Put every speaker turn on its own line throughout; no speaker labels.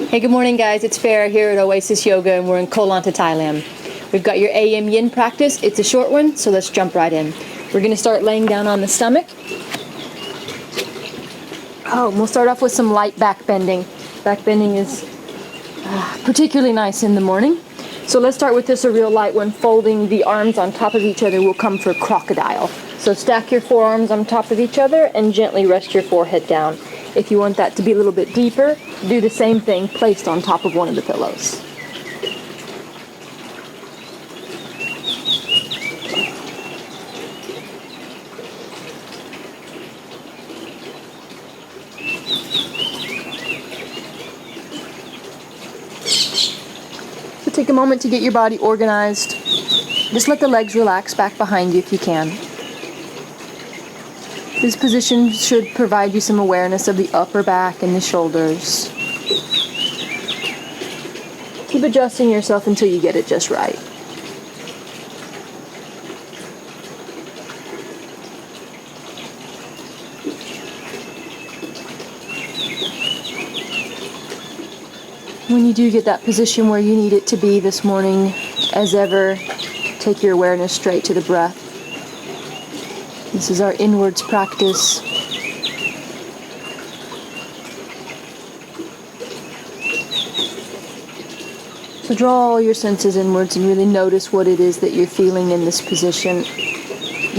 Hey, good morning, guys. It's Farah here at Oasis Yoga, and we're in Koh Lanta, Thailand. We've got your AM Yin practice. It's a short one, so let's jump right in. We're going to start laying down on the stomach. We'll start off with some light back bending. Back bending is particularly nice in the morning. So let's start with this, a real light one. Folding the arms on top of each other will come for crocodile. So stack your forearms on top of each other and gently rest your forehead down. If you want that to be a little bit deeper, do the same thing placed on top of one of the pillows. So take a moment to get your body organized. Just let the legs relax back behind you if you can. This position should provide you some awareness of the upper back and the shoulders. Keep adjusting yourself until you get it just right. When you do get that position where you need it to be this morning, as ever, take your awareness straight to the breath. This is our inwards practice. So draw all your senses inwards and really notice what it is that you're feeling in this position.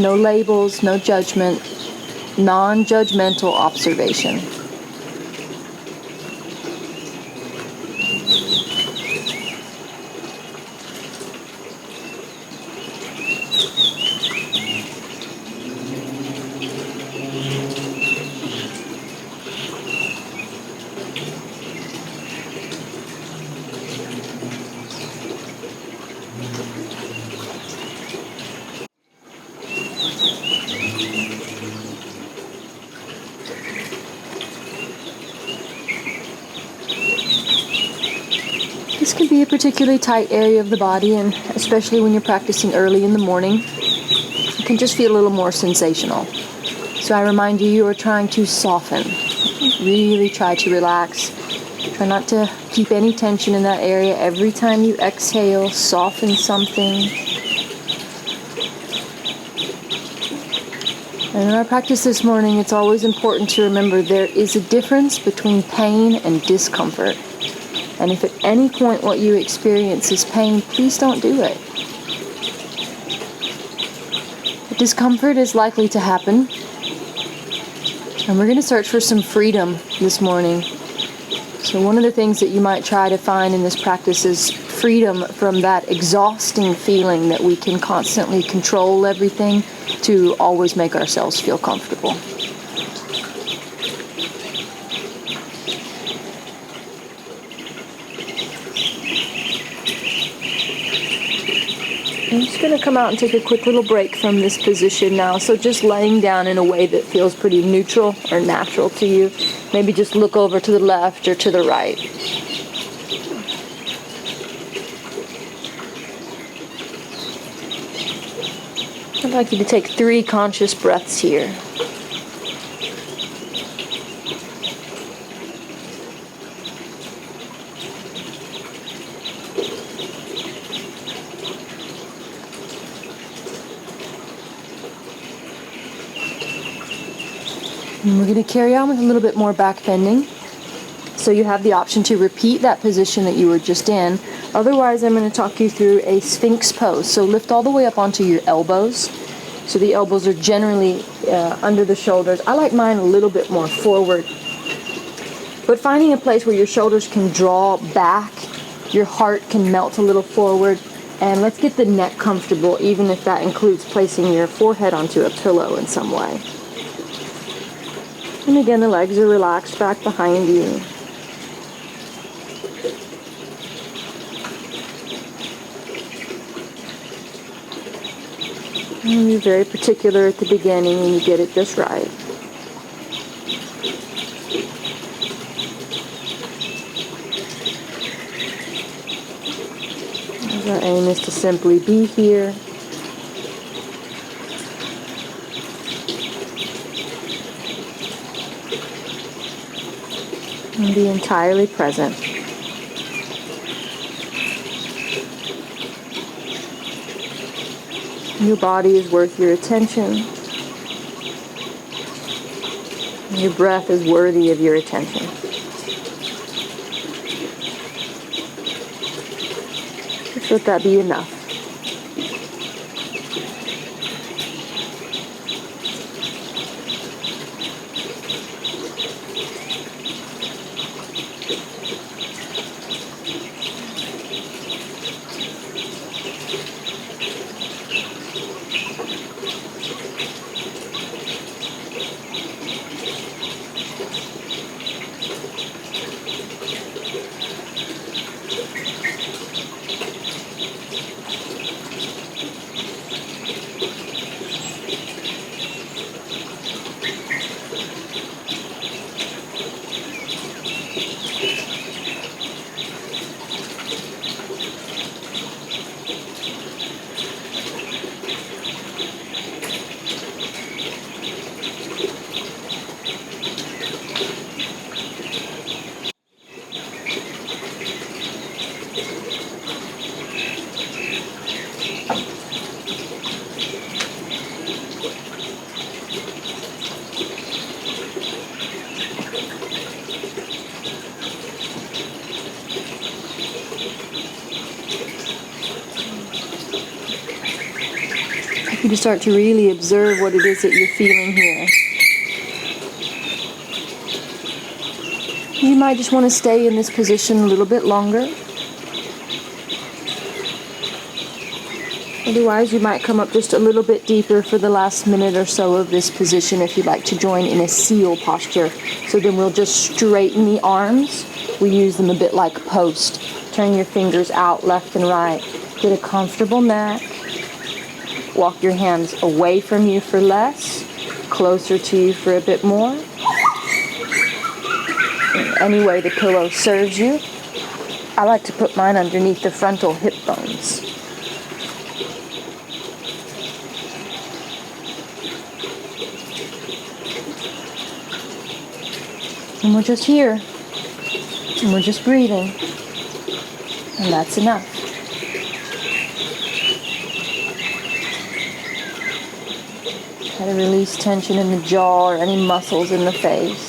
No labels, no judgment, non-judgmental observation. This can be a particularly tight area of the body, and especially when you're practicing early in the morning, it can just feel a little more sensational. So I remind you, you are trying to soften. Really try to relax. Try not to keep any tension in that area. Every time you exhale, soften something. And in our practice this morning, it's always important to remember there is a difference between pain and discomfort. And if at any point what you experience is pain, please don't do it. The discomfort is likely to happen. And we're going to search for some freedom this morning. So one of the things that you might try to find in this practice is freedom from that exhausting feeling that we can constantly control everything to always make ourselves feel comfortable. I'm just going to come out and take a quick little break from this position now. So just laying down in a way that feels pretty neutral or natural to you. Maybe just look over to the left or to the right. I'd like you to take 3 conscious breaths here. And we're going to carry on with a little bit more back bending. So you have the option to repeat that position that you were just in. Otherwise, I'm going to talk you through a Sphinx pose. So lift all the way up onto your elbows. So the elbows are generally under the shoulders. I like mine a little bit more forward. But finding a place where your shoulders can draw back, your heart can melt a little forward. And let's get the neck comfortable, even if that includes placing your forehead onto a pillow in some way. And again, the legs are relaxed back behind you. And be very particular at the beginning when you get it just right. Our aim is to simply be here. And be entirely present. Your body is worth your attention. Your breath is worthy of your attention. Just let that be enough. You can start to really observe what it is that you're feeling here. You might just want to stay in this position a little bit longer. Otherwise, you might come up just a little bit deeper for the last minute or so of this position if you'd like to join in a seal posture. So then we'll just straighten the arms. We use them a bit like post. Turn your fingers out left and right. Get a comfortable neck. Walk your hands away from you for less, closer to you for a bit more. In any way the pillow serves you. I like to put mine underneath the frontal hip bones. And we're just here. And we're just breathing. And that's enough. Try to release tension in the jaw or any muscles in the face.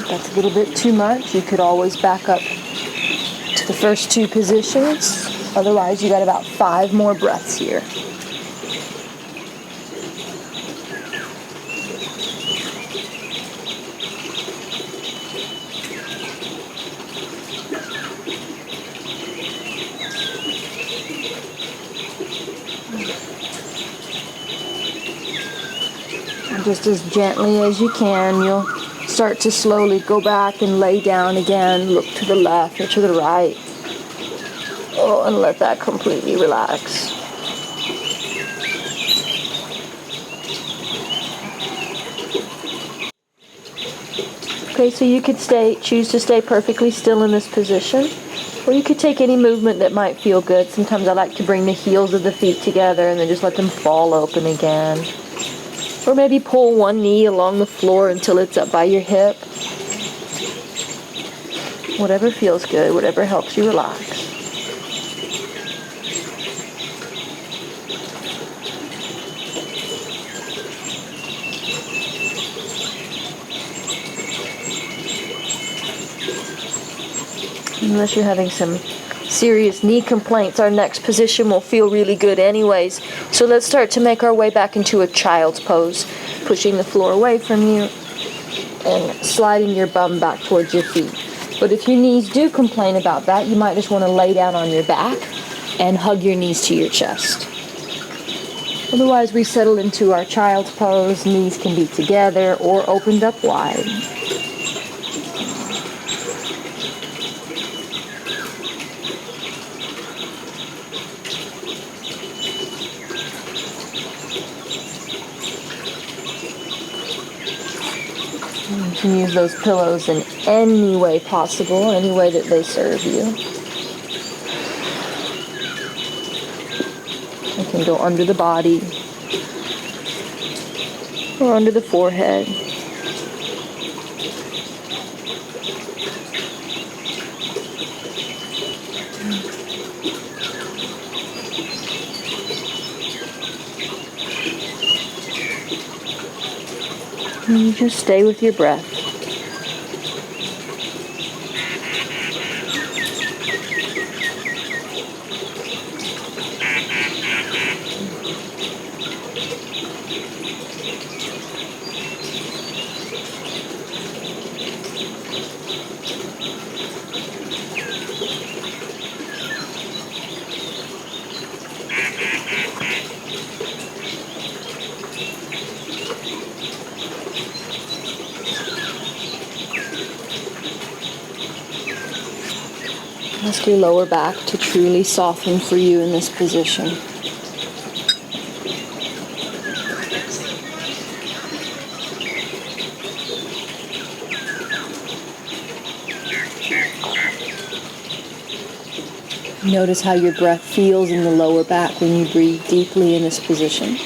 That's a little bit too much. You could always back up to the first two positions. Otherwise, you got about 5 more breaths here. And just as gently as you can, you'll start to slowly go back and lay down again. Look to the left or to the right. Oh, and let that completely relax. Okay, so you could choose to stay perfectly still in this position, or you could take any movement that might feel good. Sometimes I like to bring the heels of the feet together and then just let them fall open again. Or maybe pull one knee along the floor until it's up by your hip. Whatever feels good, whatever helps you relax. Unless you're having some serious knee complaints, our next position will feel really good anyways. So let's start to make our way back into a child's pose, pushing the floor away from you and sliding your bum back towards your feet. But if your knees do complain about that, you might just want to lay down on your back and hug your knees to your chest. Otherwise, we settle into our child's pose. Knees can be together or opened up wide. can use those pillows in any way possible, any way that they serve you. It can go under the body or under the forehead. And you just stay with your breath. Ask your lower back to truly soften for you in this position. Notice how your breath feels in the lower back when you breathe deeply in this position.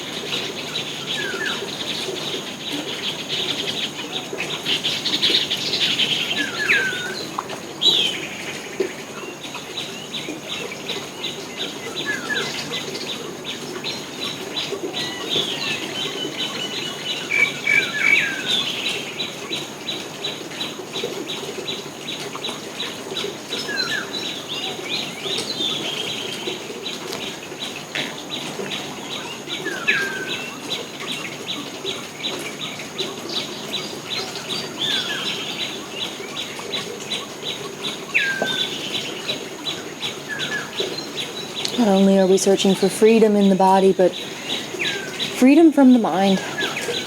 Not only are we searching for freedom in the body, but freedom from the mind.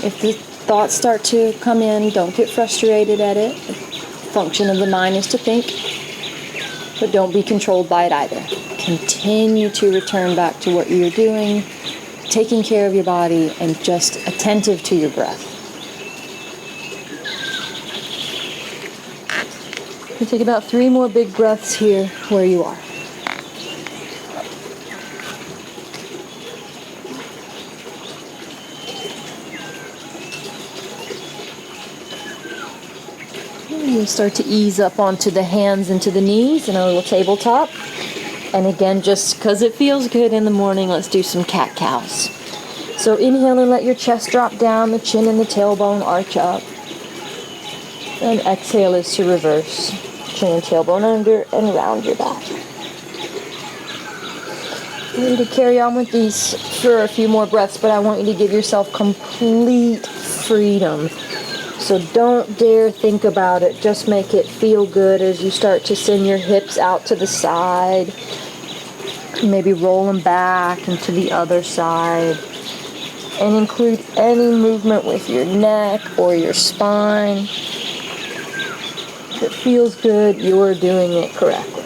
If the thoughts start to come in, don't get frustrated at it. The function of the mind is to think, but don't be controlled by it either. Continue to return back to what you're doing, taking care of your body, and just attentive to your breath. You take about 3 more big breaths here where you are. You'll start to ease up onto the hands and to the knees in a little tabletop. And again, just because it feels good in the morning, let's do some cat-cows. So inhale and let your chest drop down, the chin and the tailbone arch up. And exhale is to reverse. Chin and tailbone under and round your back. I'm going to carry on with these for a few more breaths, but I want you to give yourself complete freedom. So don't dare think about it. Just make it feel good as you start to send your hips out to the side. Maybe roll them back and to the other side. And include any movement with your neck or your spine. If it feels good, you're doing it correctly.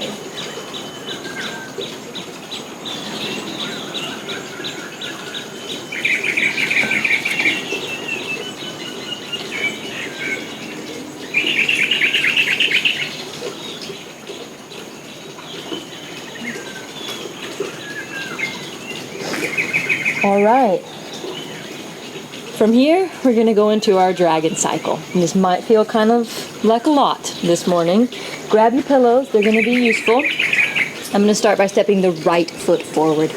All right. From here, we're going to go into our dragon cycle. And this might feel kind of like a lot this morning. Grab your pillows. They're going to be useful. I'm going to start by stepping the right foot forward.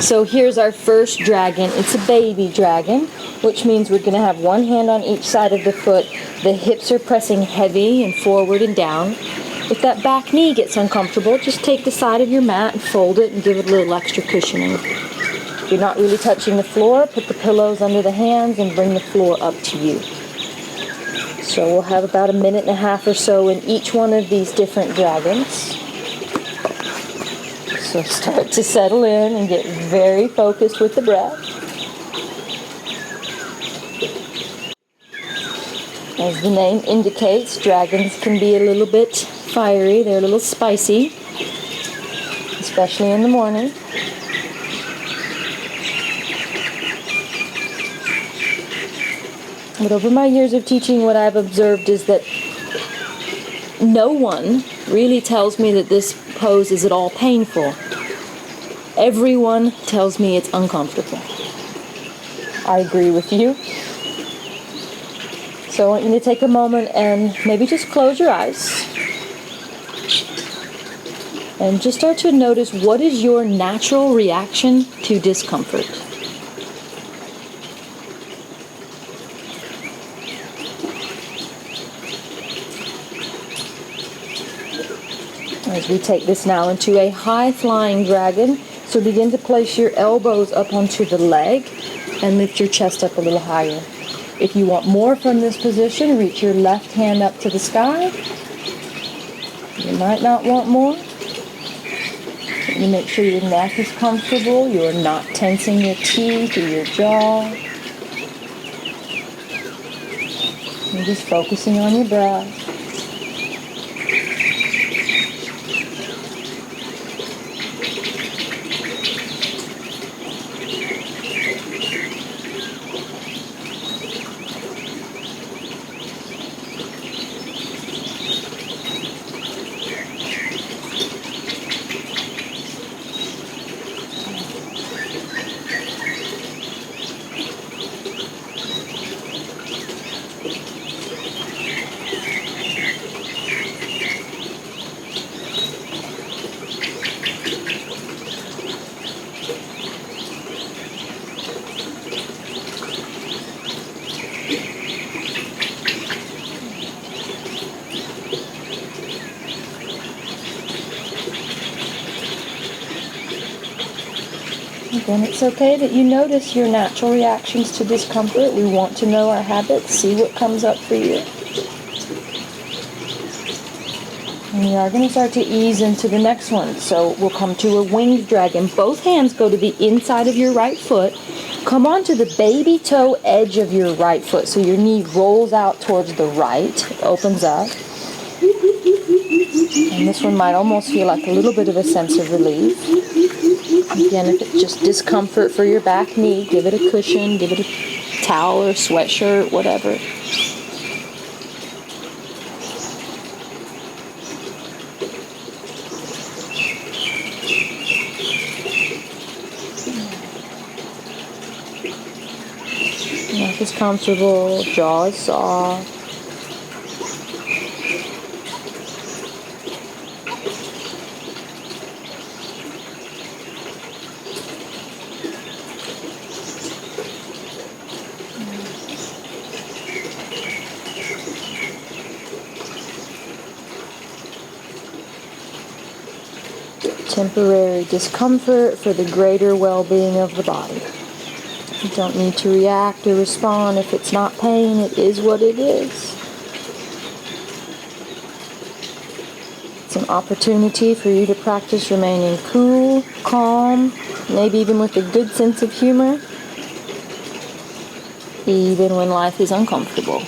So here's our first dragon. It's a baby dragon, which means we're going to have one hand on each side of the foot. The hips are pressing heavy and forward and down. If that back knee gets uncomfortable, just take the side of your mat and fold it and give it a little extra cushioning. If you're not really touching the floor, put the pillows under the hands and bring the floor up to you. So we'll have about 1.5 minutes or so in each one of these different dragons. So start to settle in and get very focused with the breath. As the name indicates, dragons can be a little bit fiery. They're a little spicy, especially in the morning. But over my years of teaching, what I've observed is that no one really tells me that this pose is at all painful. Everyone tells me it's uncomfortable. I agree with you. So I want you to take a moment and maybe just close your eyes. And just start to notice, what is your natural reaction to discomfort? As we take this now into a high-flying dragon, so begin to place your elbows up onto the leg and lift your chest up a little higher. If you want more from this position, reach your left hand up to the sky. You might not want more. You make sure your neck is comfortable. You're not tensing your teeth or your jaw. You're just focusing on your breath. Again, it's okay that you notice your natural reactions to discomfort. We want to know our habits, see what comes up for you. And we are going to start to ease into the next one. So we'll come to a winged dragon. Both hands go to the inside of your right foot. Come onto the baby toe edge of your right foot. So your knee rolls out towards the right, opens up. And this one might almost feel like a little bit of a sense of relief. Again, if it's just discomfort for your back knee, give it a cushion, give it a towel or sweatshirt, whatever. Neck is comfortable, jaw is soft. Temporary discomfort for the greater well-being of the body. You don't need to react or respond. If it's not pain, it is what it is. It's an opportunity for you to practice remaining cool, calm, maybe even with a good sense of humor, even when life is uncomfortable.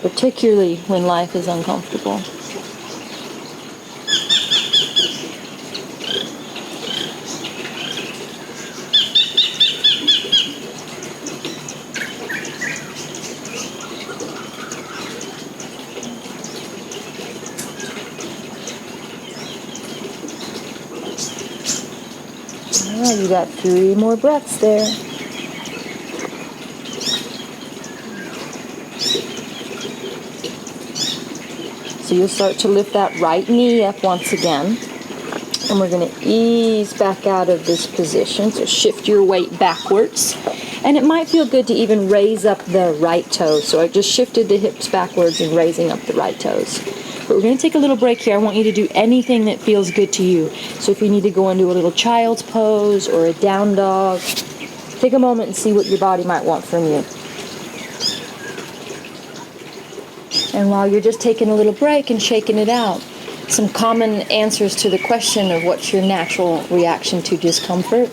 Particularly when life is uncomfortable. Alright, you got 3 more breaths there. So you'll start to lift that right knee up once again. And we're going to ease back out of this position. So shift your weight backwards. And it might feel good to even raise up the right toes. So I just shifted the hips backwards and raising up the right toes. But we're going to take a little break here. I want you to do anything that feels good to you. So if you need to go into a little child's pose or a down dog, take a moment and see what your body might want from you. And while you're just taking a little break and shaking it out, some common answers to the question of what's your natural reaction to discomfort.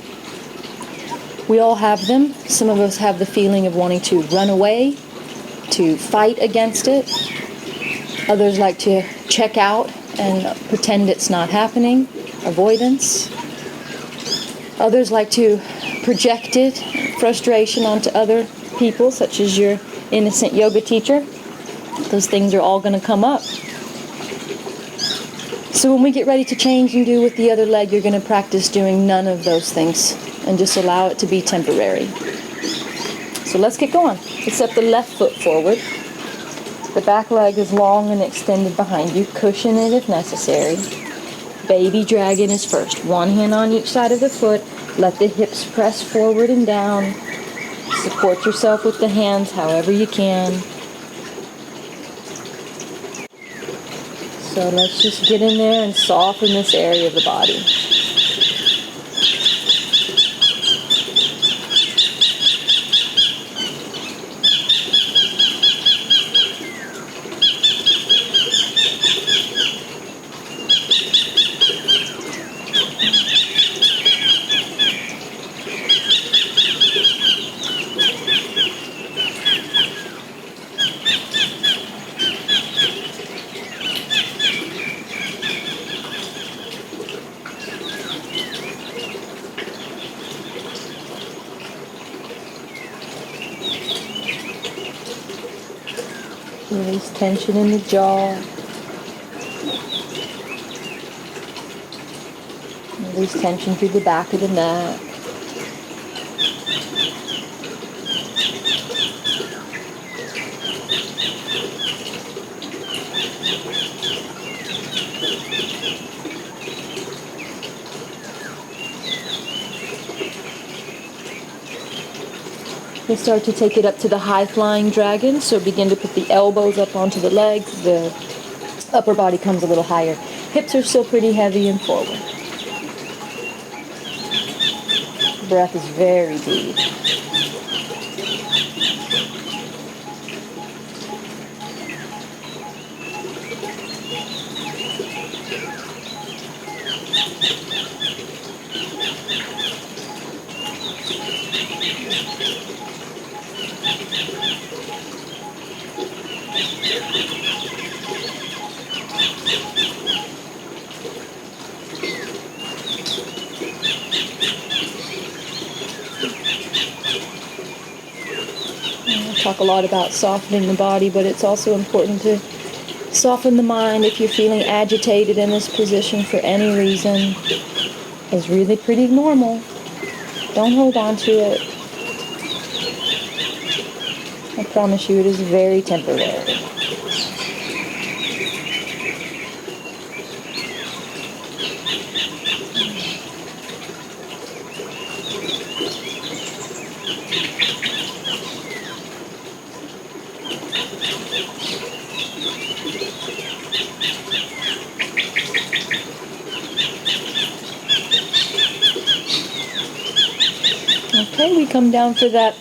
We all have them. Some of us have the feeling of wanting to run away, to fight against it. Others like to check out and pretend it's not happening, avoidance. Others like to project it, frustration onto other people, such as your innocent yoga teacher, those things are all going to come up. So when we get ready to change and do with the other leg, you're going to practice doing none of those things and just allow it to be temporary. So let's get going. Let's step the left foot forward. The back leg is long and extended behind you. Cushion it if necessary. Baby dragon is first. One hand on each side of the foot. Let the hips press forward and down. Support yourself with the hands however you can. So let's just get in there and soften this area of the body. Release tension in the jaw. Release tension through the back of the neck. We'll start to take it up to the high-flying dragon, so begin to put the elbows up onto the legs. The upper body comes a little higher. Hips are still pretty heavy and forward. Breath is very deep. Talk a lot about softening the body, but it's also important to soften the mind if you're feeling agitated in this position for any reason. It's really pretty normal. Don't hold on to it. I promise you it is very temporary. Okay, we come down for that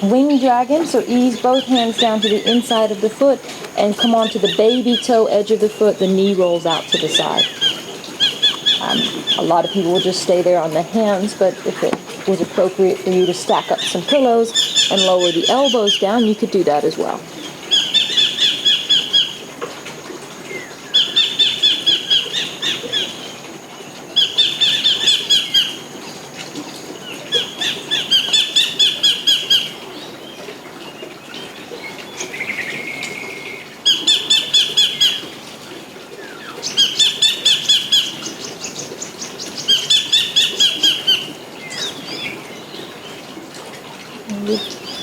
wing dragon, so ease both hands down to the inside of the foot and come onto the baby toe edge of the foot. The knee rolls out to the side. A lot of people will just stay there on the hands, but if it was appropriate for you to stack up some pillows and lower the elbows down, you could do that as well.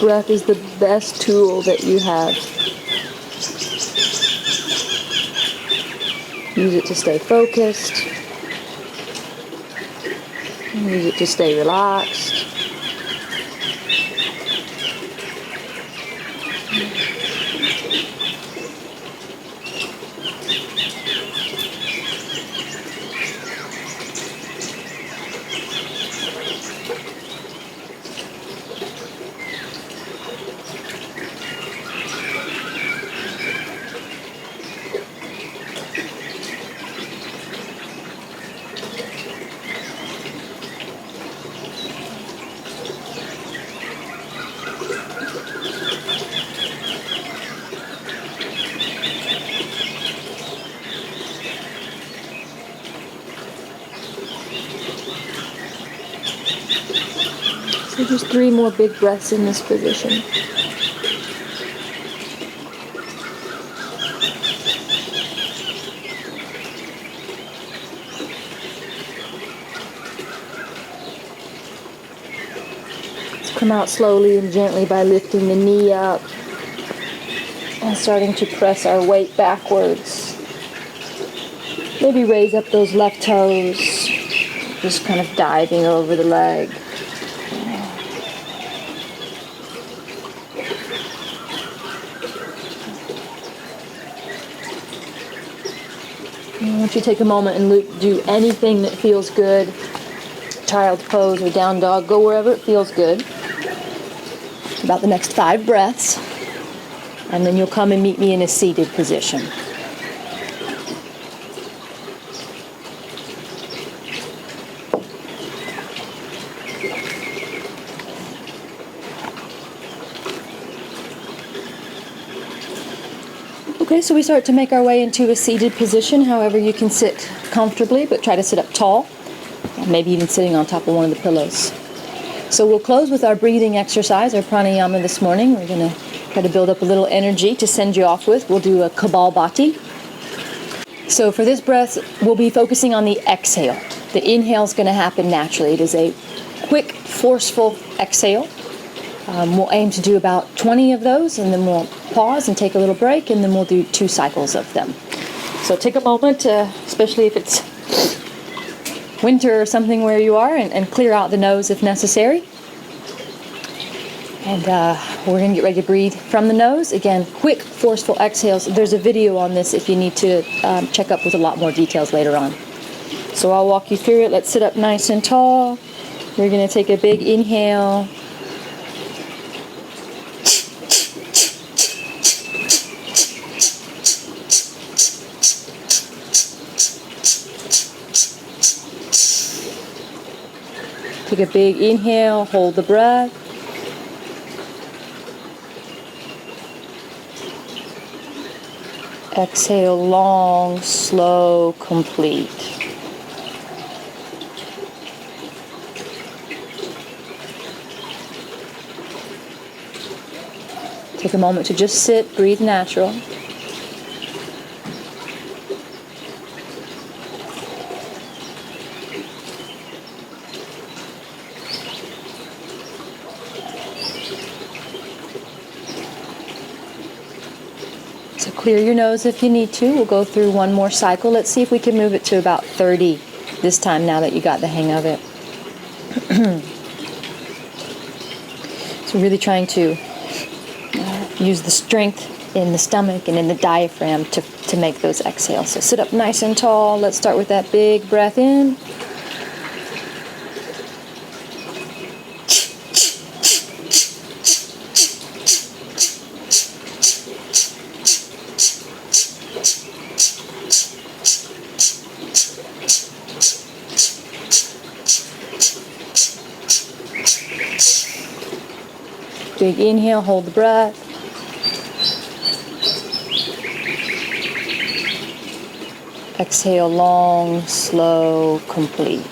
Breath is the best tool that you have. Use it to stay focused. Use it to stay relaxed. So just 3 more big breaths in this position. Come out slowly and gently by lifting the knee up and starting to press our weight backwards. Maybe raise up those left toes, just kind of diving over the leg. And once you take a moment and do anything that feels good, child's pose or down dog, go wherever it feels good. About the next 5 breaths, and then you'll come and meet me in a seated position. Okay, so we start to make our way into a seated position. However, you can sit comfortably, but try to sit up tall, maybe even sitting on top of one of the pillows. So we'll close with our breathing exercise, our pranayama this morning. We're going to try to build up a little energy to send you off with. We'll do a Kapalbhati. So for this breath, we'll be focusing on the exhale. The inhale is going to happen naturally. It is a quick, forceful exhale. We'll aim to do about 20 of those, and then we'll pause and take a little break, and then we'll do 2 cycles of them. So take a moment, especially if it's winter or something where you are, and clear out the nose if necessary. And we're going to get ready to breathe from the nose. Again, quick, forceful exhales. There's a video on this if you need to check up with a lot more details later on. So I'll walk you through it. Let's sit up nice and tall. We're going to take a big inhale. Take a big inhale, hold the breath. Exhale, long, slow, complete. Take a moment to just sit, breathe natural. So clear your nose if you need to. We'll go through one more cycle. Let's see if we can move it to about 30 this time now that you got the hang of it. So really trying to use the strength in the stomach and in the diaphragm to make those exhales. So sit up nice and tall. Let's start with that big breath in. Big inhale, hold the breath. Exhale, long, slow, complete.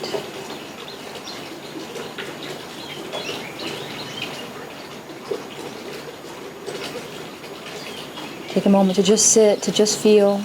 Take a moment to just sit, to just feel.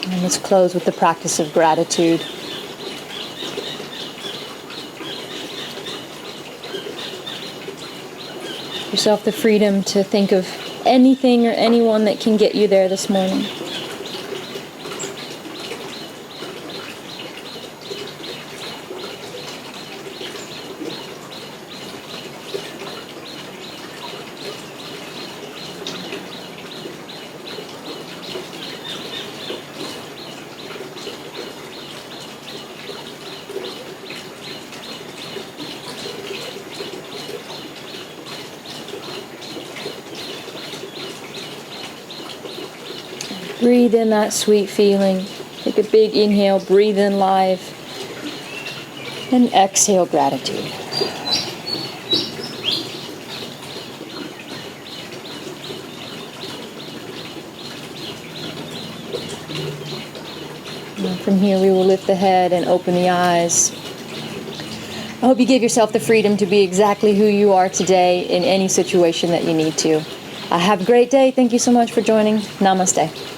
And let's close with the practice of gratitude. Give yourself the freedom to think of anything or anyone that can get you there this morning. Breathe in that sweet feeling. Take a big inhale, breathe in life. And exhale gratitude. And from here we will lift the head and open the eyes. I hope you give yourself the freedom to be exactly who you are today in any situation that you need to. Have a great day. Thank you so much for joining. Namaste.